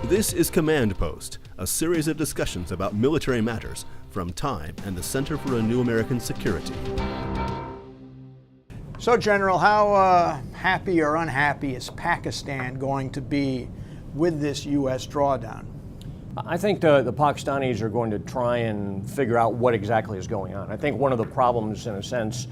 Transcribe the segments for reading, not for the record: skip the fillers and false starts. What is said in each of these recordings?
This is Command Post, a series of discussions about military matters from Time and the Center for a New American Security. So, General, how happy or unhappy is Pakistan going to be with this U.S. drawdown? I think the Pakistanis are going to try and figure out what exactly is going on. I think one of the problems, in a sense,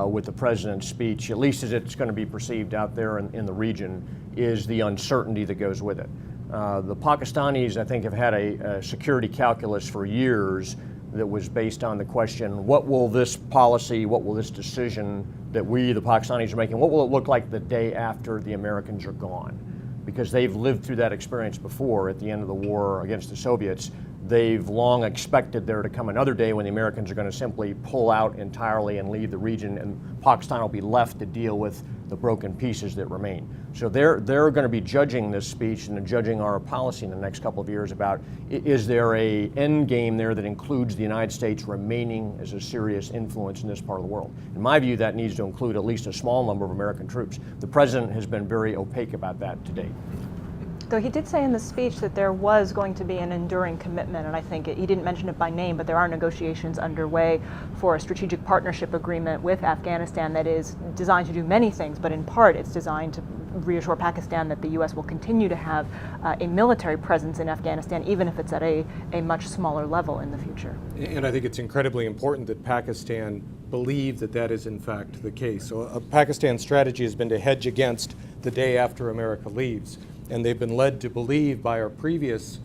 with the president's speech, at least as it's going to be perceived out there in the region, is the uncertainty that goes with it. The Pakistanis, I think, have had a security calculus for years that was based on the question, what will this policy, what will this decision that we, the Pakistanis, are making, what will it look like the day after the Americans are gone? Because they've lived through that experience before at the end of the war against the Soviets. They've long expected there to come another day when the Americans are going to simply pull out entirely and leave the region, and Pakistan will be left to deal with the broken pieces that remain. So they're going to be judging this speech and judging our policy in the next couple of years about, is there a end game there that includes the United States remaining as a serious influence in this part of the world? In my view, that needs to include at least a small number of American troops. The president has been very opaque about that to date. Though he did say in the speech that there was going to be an enduring commitment, and I think he didn't mention it by name, but there are negotiations underway for a strategic partnership agreement with Afghanistan that is designed to do many things, but in part it's designed to reassure Pakistan that the U.S. will continue to have a military presence in Afghanistan, even if it's at a much smaller level in the future. And I think it's incredibly important that Pakistan believe that that is in fact the case. So Pakistan's strategy has been to hedge against the day after America leaves. And they've been led to believe by our previous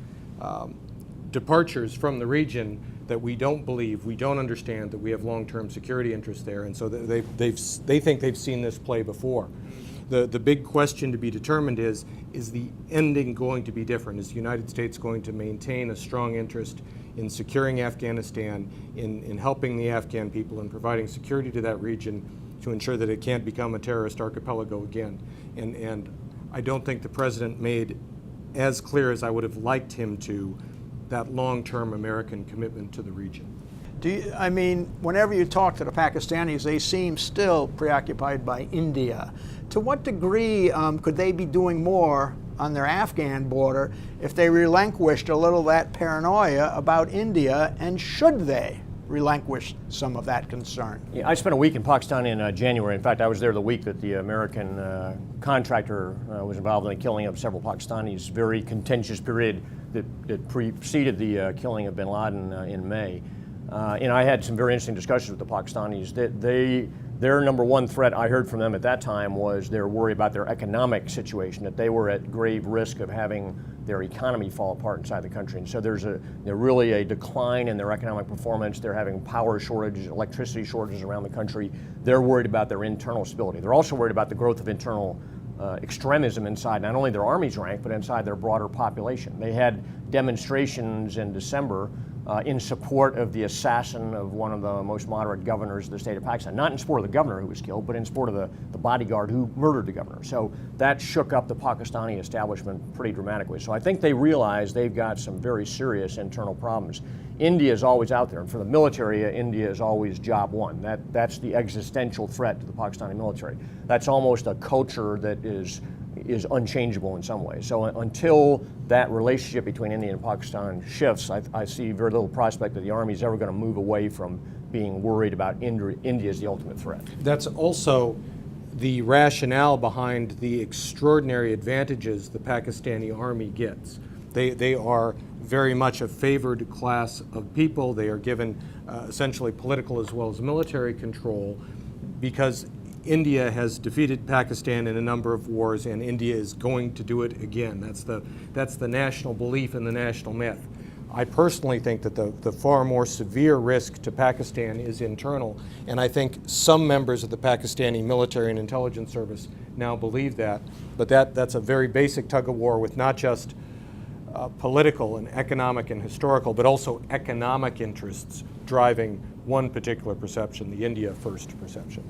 departures from the region that we don't believe, we don't understand that we have long-term security interests there, and so they think they've seen this play before. The big question to be determined is the ending going to be different? Is the United States going to maintain a strong interest in securing Afghanistan, in helping the Afghan people, and providing security to that region to ensure that it can't become a terrorist archipelago again? And I don't think the president made as clear as I would have liked him to that long-term American commitment to the region. I mean, whenever you talk to the Pakistanis, they seem still preoccupied by India. To what degree could they be doing more on their Afghan border if they relinquished a little of that paranoia about India, and should they relinquish some of that concern? Yeah, I spent a week in Pakistan in January. In fact, I was there the week that the American contractor was involved in the killing of several Pakistanis. Very contentious period that preceded the killing of bin Laden in May. And I had some very interesting discussions with the Pakistanis. Their number one threat I heard from them at that time was their worry about their economic situation, that they were at grave risk of having their economy fall apart inside the country. And so there's really a decline in their economic performance. They're having power shortages, electricity shortages around the country. They're worried about their internal stability. They're also worried about the growth of internal extremism inside not only their army's rank, but inside their broader population. They had demonstrations in December in support of the assassin of one of the most moderate governors of the state of Pakistan. Not in support of the governor who was killed, but in support of the bodyguard who murdered the governor. So that shook up the Pakistani establishment pretty dramatically. So I think they realize they've got some very serious internal problems. India is always out there, and for the military, India is always job one. That's the existential threat to the Pakistani military. That's almost a culture that is unchangeable in some ways. So until that relationship between India and Pakistan shifts, I see very little prospect that the Army is ever going to move away from being worried about India as the ultimate threat. That's also the rationale behind the extraordinary advantages the Pakistani Army gets. They are very much a favored class of people. They are given essentially political as well as military control because India has defeated Pakistan in a number of wars, and India is going to do it again. That's the national belief and the national myth. I personally think that the far more severe risk to Pakistan is internal, and I think some members of the Pakistani military and intelligence service now believe that. But that's a very basic tug of war with not just political and economic and historical, but also economic interests driving one particular perception, the India first perception.